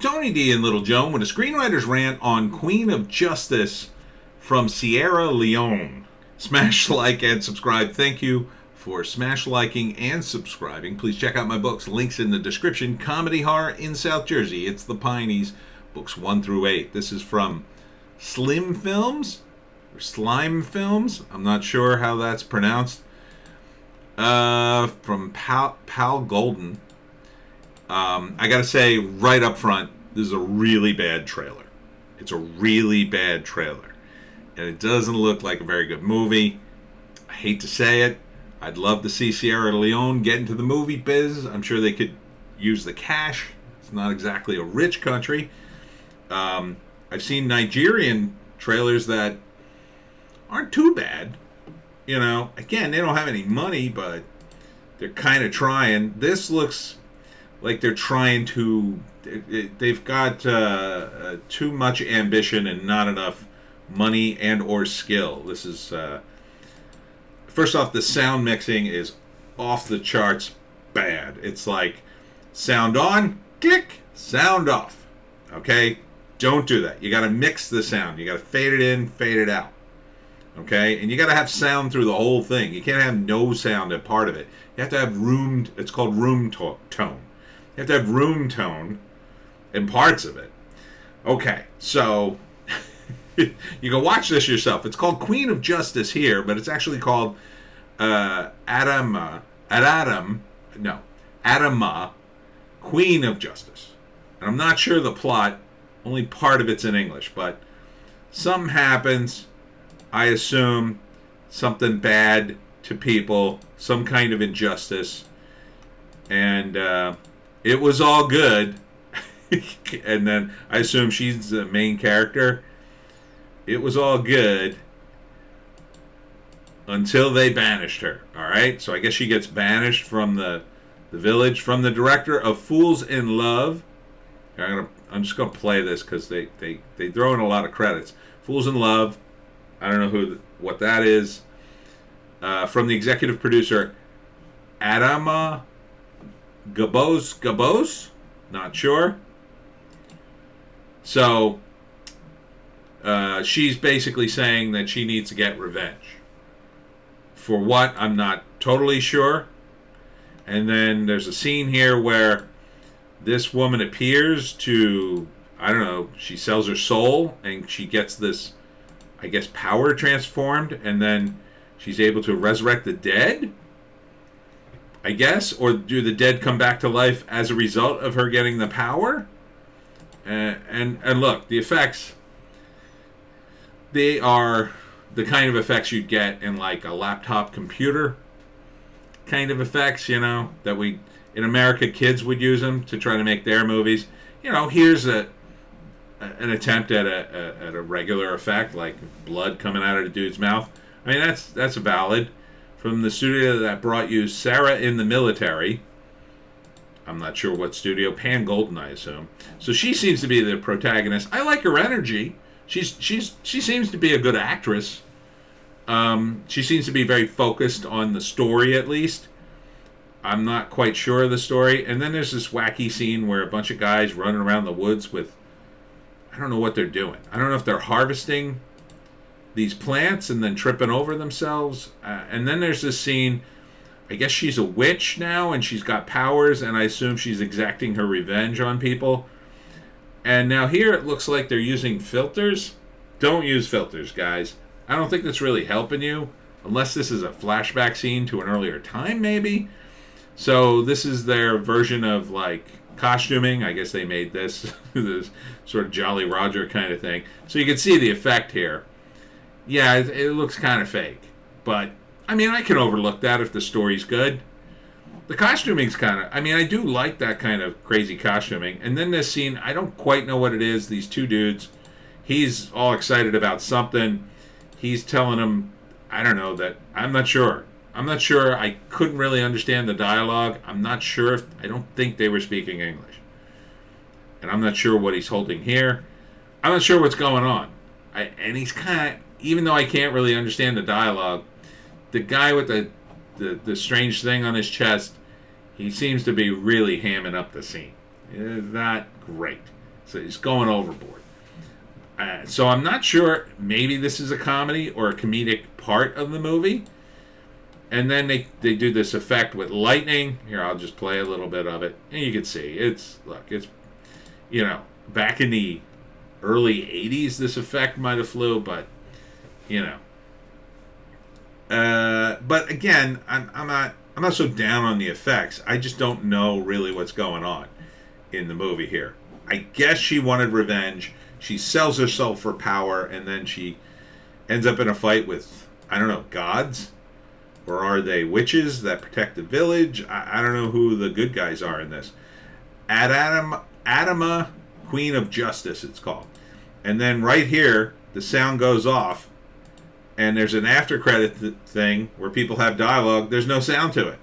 Tony D and Little Joan with a screenwriter's rant on Queen of Justice from Sierra Leone. Smash like and subscribe. Thank you for smash liking and subscribing. Please check out my books. Links in the description. Comedy Horror in South Jersey. It's the Pineys. Books 1 through 8. This is from Slim Films or Slime Films. I'm not sure how that's pronounced. From Pal Golden. I gotta say right up front, this is a really bad trailer. It's a really bad trailer. And it doesn't look like a very good movie. I hate to say it. I'd love to see Sierra Leone get into the movie biz. I'm sure they could use the cash. It's not exactly a rich country. I've seen Nigerian trailers that aren't too bad. You know, again, they don't have any money, but they're kind of trying. This looks like they're trying to... They've got too much ambition and not enough money and or skill. This is... first off, the sound mixing is off the charts bad. It's like sound on, click, sound off. Okay? Don't do that. You got to mix the sound. You got to fade it in, fade it out. Okay? And you got to have sound through the whole thing. You can't have no sound at part of it. You have to have room... It's called room tone. You have to have room tone in parts of it. Okay, so you can watch this yourself. It's called Queen of Justice here, but it's actually called Adama, Queen of Justice. And I'm not sure the plot. Only part of it's in English, but something happens. I assume something bad to people, some kind of injustice, and it was all good. And then I assume she's the main character. It was all good until they banished her. All right, so I guess she gets banished from the village from the director of Fools in Love. I'm just gonna play this because they throw in a lot of credits. Fools in Love. I don't know what that is. From the executive producer Adama Gabos, not sure. So she's basically saying that she needs to get revenge. For what? I'm not totally sure. And then there's a scene here where this woman appears to, I don't know, she sells her soul and she gets this, I guess, power transformed, and then she's able to resurrect the dead, I guess, or do the dead come back to life as a result of her getting the power? And look, the effects, they are the kind of effects you'd get in like a laptop computer kind of effects, you know, that we, in America, kids would use them to try to make their movies. You know, here's an attempt at a regular effect, like blood coming out of the dude's mouth. I mean, that's valid. From the studio that brought you Sarah in the Military. I'm not sure what studio. Pan Golden, I assume. So she seems to be the protagonist. I like her energy. She seems to be a good actress. She seems to be very focused on the story, at least. I'm not quite sure of the story. And then there's this wacky scene where a bunch of guys running around the woods with... I don't know what they're doing. I don't know if they're harvesting these plants and then tripping over themselves. And then there's this scene, I guess she's a witch now and she's got powers, and I assume she's exacting her revenge on people. And now here it looks like they're using filters. Don't use filters, guys. I don't think that's really helping you, unless this is a flashback scene to an earlier time, maybe. So this is their version of like costuming. I guess they made this sort of Jolly Roger kind of thing. So you can see the effect here. Yeah, it looks kind of fake. But, I mean, I can overlook that if the story's good. The costuming's kind of... I mean, I do like that kind of crazy costuming. And then this scene, I don't quite know what it is. These two dudes, he's all excited about something. He's telling them, I don't know, that... I'm not sure. I couldn't really understand the dialogue. I'm not sure if... I don't think they were speaking English. And I'm not sure what he's holding here. I'm not sure what's going on. And he's kind of... Even though I can't really understand the dialogue, the guy with the strange thing on his chest, he seems to be really hamming up the scene. It's not great. So he's going overboard. So I'm not sure. Maybe this is a comedy or a comedic part of the movie. And then they do this effect with lightning. Here, I'll just play a little bit of it. And you can see, it's back in the early 80s, this effect might have flew, but, but again, I'm not so down on the effects. I just don't know really what's going on in the movie here. I guess she wanted revenge. She sells herself for power, and then she ends up in a fight with, I don't know, gods? Or are they witches that protect the village? I don't know who the good guys are in this. Adama, Queen of Justice, it's called. And then right here, the sound goes off, and there's an after credit thing where people have dialogue. There's no sound to it.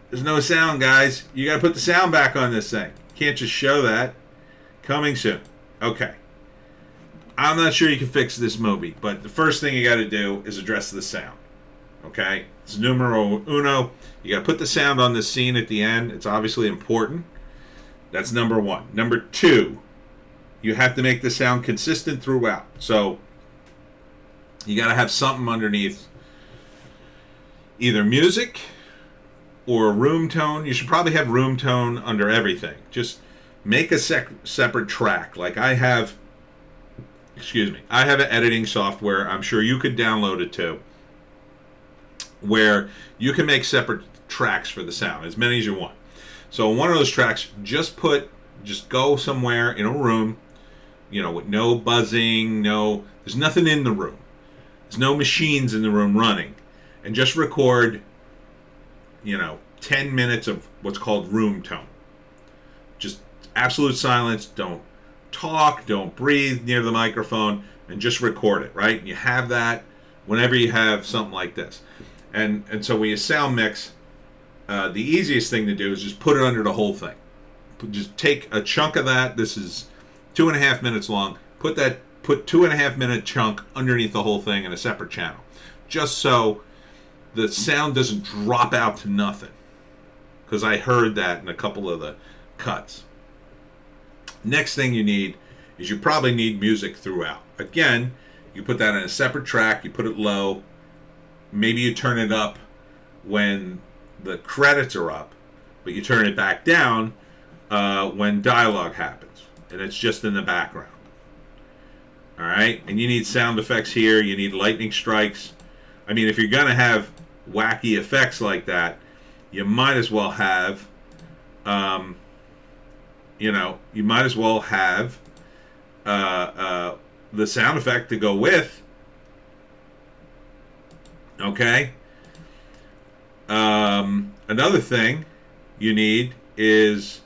There's no sound, guys. You got to put the sound back on this thing. Can't just show that. Coming soon. Okay. I'm not sure you can fix this movie, but the first thing you got to do is address the sound. Okay? It's numero uno. You got to put the sound on the scene at the end. It's obviously important. That's number one. Number two, you have to make the sound consistent throughout. So you got to have something underneath, either music or room tone. You should probably have room tone under everything. Just make a separate track. Like I have an editing software. I'm sure you could download it too, where you can make separate tracks for the sound, as many as you want. So one of those tracks, just go somewhere in a room, with no buzzing, there's nothing in the room. There's no machines in the room running. And just record, 10 minutes of what's called room tone. Just absolute silence. Don't talk, don't breathe near the microphone, and just record it, right? You have that whenever you have something like this. And so when you sound mix, the easiest thing to do is just put it under the whole thing. Just take a chunk of that. This is 2.5 minutes long. Put 2.5 minute chunk underneath the whole thing in a separate channel, just so the sound doesn't drop out to nothing. Because I heard that in a couple of the cuts. Next thing you need is you probably need music throughout. Again, you put that in a separate track. You put it low. Maybe you turn it up when the credits are up, but you turn it back down when dialogue happens, and it's just in the background. All right? And you need sound effects here. You need lightning strikes. I mean, if you're going to have wacky effects like that, you might as well have, the sound effect to go with. Okay? Another thing you need is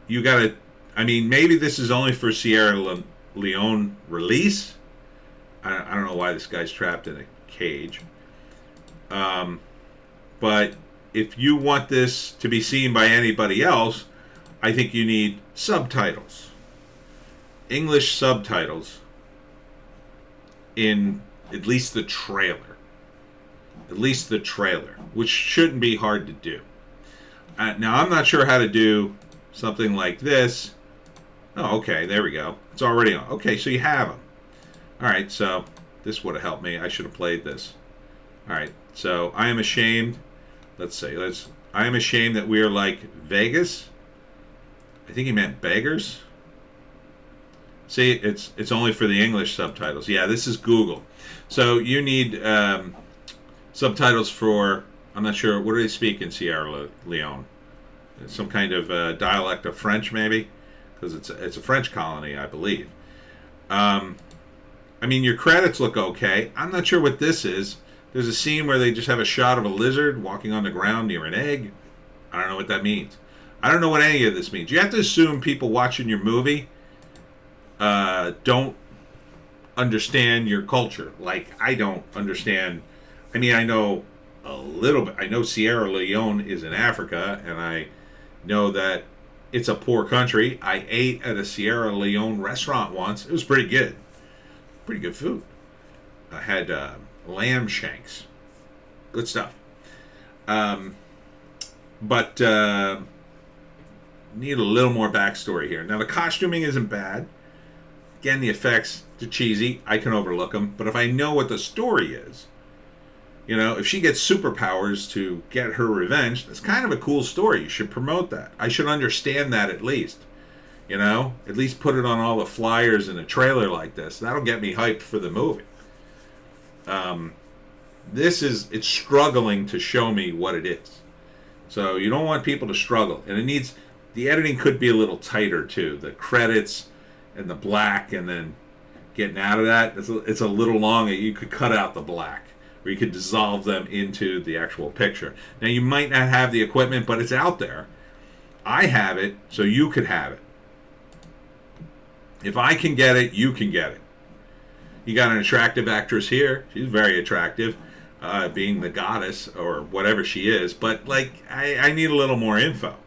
maybe this is only for Sierra Leone release. I don't know why this guy's trapped in a cage. But if you want this to be seen by anybody else, I think you need subtitles. English subtitles in at least the trailer. At least the trailer, which shouldn't be hard to do. Now, I'm not sure how to do something like this. Oh, okay, there we go. It's already on. Okay, so you have them. All right, so this would have helped me. I should have played this. All right, so I am ashamed. I am ashamed that we are like Vegas. I think he meant beggars. See, it's only for the English subtitles. Yeah, this is Google. So you need subtitles for, I'm not sure, what do they speak in Sierra Leone? Some kind of dialect of French, maybe? Because it's a French colony, I believe. Your credits look okay. I'm not sure what this is. There's a scene where they just have a shot of a lizard walking on the ground near an egg. I don't know what that means. I don't know what any of this means. You have to assume people watching your movie don't understand your culture. Like, I don't understand. I know a little bit. I know Sierra Leone is in Africa, and I know that it's a poor country. I ate at a Sierra Leone restaurant once. It was pretty good. Pretty good food. I had lamb shanks. Good stuff. But need a little more backstory here. Now the costuming isn't bad. Again, the effects are cheesy. I can overlook them. But if I know what the story is, you know, if she gets superpowers to get her revenge, that's kind of a cool story. You should promote that. I should understand that at least. You know, at least put it on all the flyers in a trailer like this. That'll get me hyped for the movie. It's struggling to show me what it is. So you don't want people to struggle. And the editing could be a little tighter too. The credits and the black and then getting out of that, it's a little long. You could cut out the black, or you could dissolve them into the actual picture. Now you might not have the equipment, but it's out there. I have it, so you could have it. If I can get it, you can get it. You got an attractive actress here. She's very attractive, being the goddess or whatever she is. But, like, I need a little more info.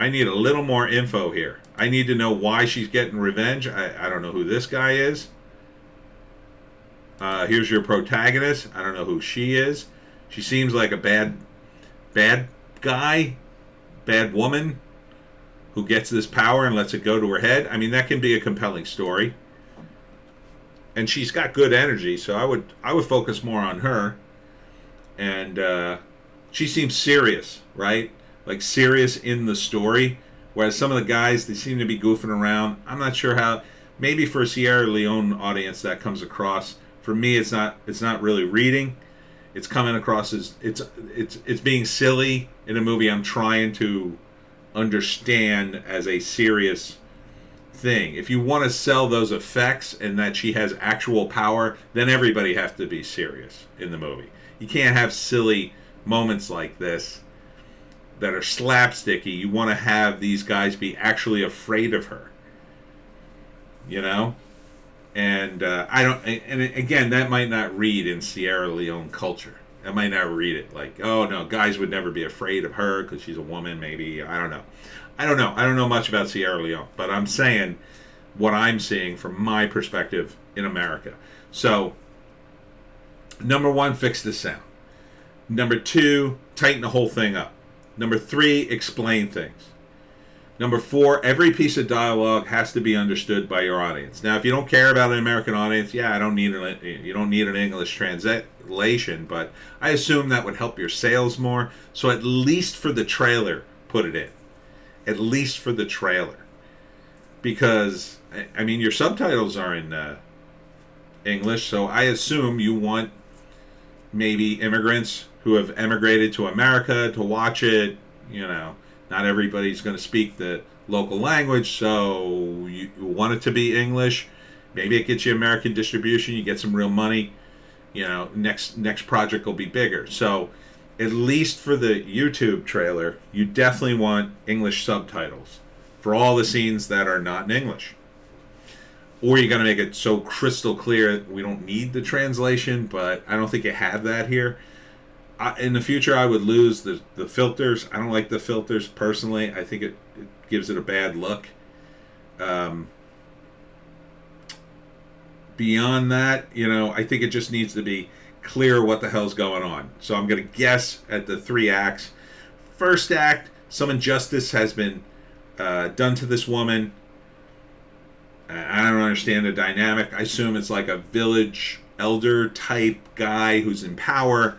I need a little more info here. I need to know why she's getting revenge. I don't know who this guy is. Here's your protagonist. I don't know who she is. She seems like a bad guy, bad woman, who gets this power and lets it go to her head. I mean, that can be a compelling story. And she's got good energy, so I would focus more on her. And she seems serious, right? Like serious in the story. Whereas some of the guys, they seem to be goofing around. I'm not sure how. Maybe for a Sierra Leone audience that comes across. For me, it's not really reading. It's coming across as it's being silly in a movie I'm trying to understand as a serious thing. If you want to sell those effects and that she has actual power, then everybody has to be serious in the movie. You can't have silly moments like this that are slapsticky. You want to have these guys be actually afraid of her, you know. And I don't. And again, that might not read in Sierra Leone culture. I might not read it like, oh no, guys would never be afraid of her because she's a woman. Maybe I don't know. I don't know much about Sierra Leone, but I'm saying what I'm seeing from my perspective in America. So, number 1, fix the sound. Number 2, tighten the whole thing up. Number 3, explain things. Number 4, every piece of dialogue has to be understood by your audience. Now, if you don't care about an American audience, you don't need an English translation, but I assume that would help your sales more. So at least for the trailer, put it in. At least for the trailer. Because, I mean, your subtitles are in English, so I assume you want maybe immigrants who have emigrated to America to watch it. You know, not everybody's going to speak the local language, so you want it to be English. Maybe it gets you American distribution, you get some real money. You know, next project will be bigger. So at least for the YouTube trailer, you definitely want English subtitles for all the scenes that are not in English. Or you're going to make it so crystal clear we don't need the translation, but I don't think you have that here. In the future, I would lose the filters. I don't like the filters personally. I think it gives it a bad look. Beyond that, you know, I think it just needs to be clear what the hell's going on. So I'm going to guess at the 3 acts. First act, some injustice has been done to this woman. I don't understand the dynamic. I assume it's like a village elder type guy who's in power.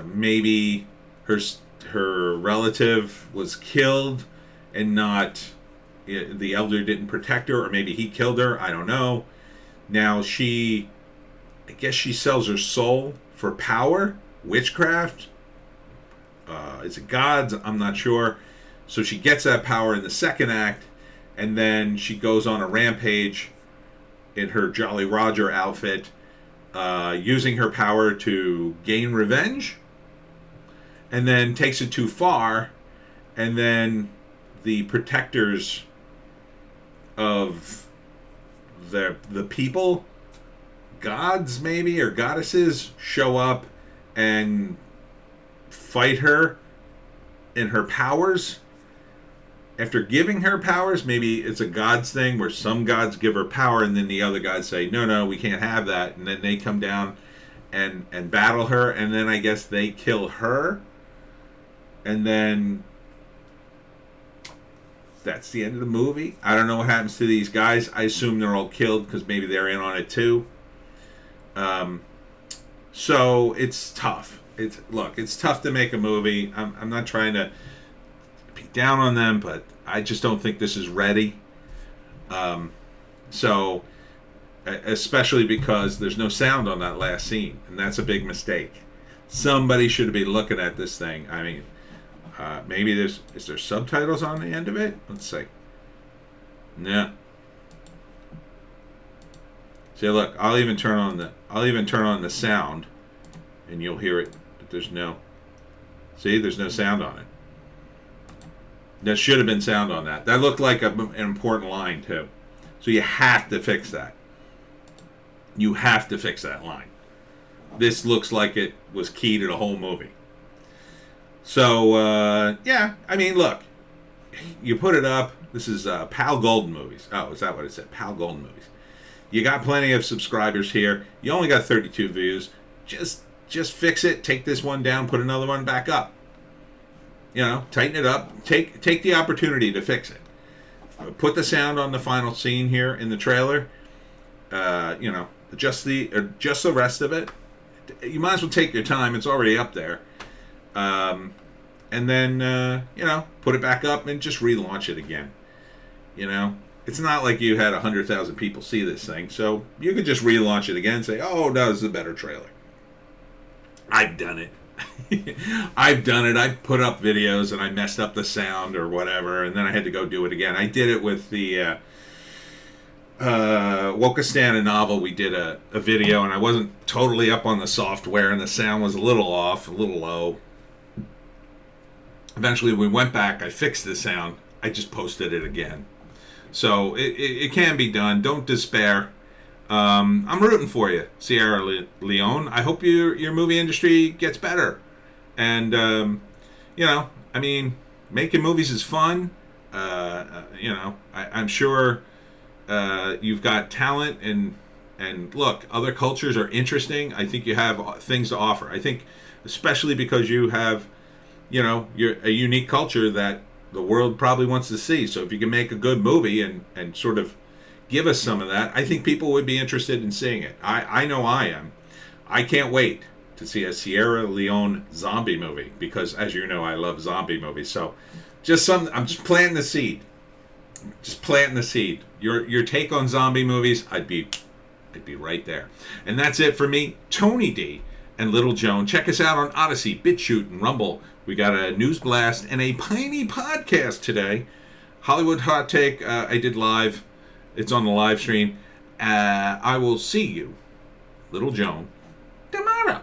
Maybe her relative was killed and the elder didn't protect her, or maybe he killed her. I don't know. Now I guess she sells her soul for power, witchcraft. Is it gods? I'm not sure. So she gets that power in the second act, and then she goes on a rampage in her Jolly Roger outfit, using her power to gain revenge, and then takes it too far, and then the protectors of the people, gods maybe, or goddesses, show up and fight her in her powers. After giving her powers, maybe it's a gods thing where some gods give her power and then the other gods say, no, we can't have that. And then they come down and battle her, and then I guess they kill her. And then that's the end of the movie. I don't know what happens to these guys. I assume they're all killed because maybe they're in on it too. So it's tough. It's tough to make a movie. I'm not trying to be down on them, but I just don't think this is ready. So, especially because there's no sound on that last scene, and that's a big mistake. Somebody should be looking at this thing. I mean, maybe is there subtitles on the end of it? Let's see. No. See, look, I'll even turn on the sound, and you'll hear it. But there's no. See, there's no sound on it. There should have been sound on that. That looked like an important line too. So you have to fix that. You have to fix that line. This looks like it was key to the whole movie. So, yeah, I mean, look, you put it up. This is Pal Golden Movies. Oh, is that what it said? Pal Golden Movies. You got plenty of subscribers here. You only got 32 views. Just fix it. Take this one down. Put another one back up. You know, tighten it up. Take the opportunity to fix it. Put the sound on the final scene here in the trailer. You know, adjust the rest of it. You might as well take your time. It's already up there. And then, you know, put it back up and just relaunch it again. You know, it's not like you had 100,000 people see this thing. So you could just relaunch it again and say, oh, no, this is a better trailer. I've done it. I've done it. I put up videos and I messed up the sound or whatever, and then I had to go do it again. I did it with the Wokistan novel. We did a video, and I wasn't totally up on the software, and the sound was a little off, a little low. Eventually, we went back. I fixed the sound. I just posted it again. So it can be done. Don't despair. I'm rooting for you, Sierra Leone. I hope your movie industry gets better. And, you know, I mean, making movies is fun. You know, I'm sure you've got talent. And look, other cultures are interesting. I think you have things to offer. I think especially because you have, you know, you're a unique culture that the world probably wants to see. So if you can make a good movie and sort of give us some of that, I think people would be interested in seeing it. I know I am. I can't wait to see a Sierra Leone zombie movie because, as you know, I love zombie movies. So I'm just planting the seed. Just planting the seed. Your take on zombie movies, I'd be right there. And that's it for me, Tony D and Little Joan. Check us out on Odysee, Bitchute, and Rumble. We got a news blast and a Piney podcast today. Hollywood Hot Take, I did live. It's on the live stream. I will see you, Little Joan, tomorrow.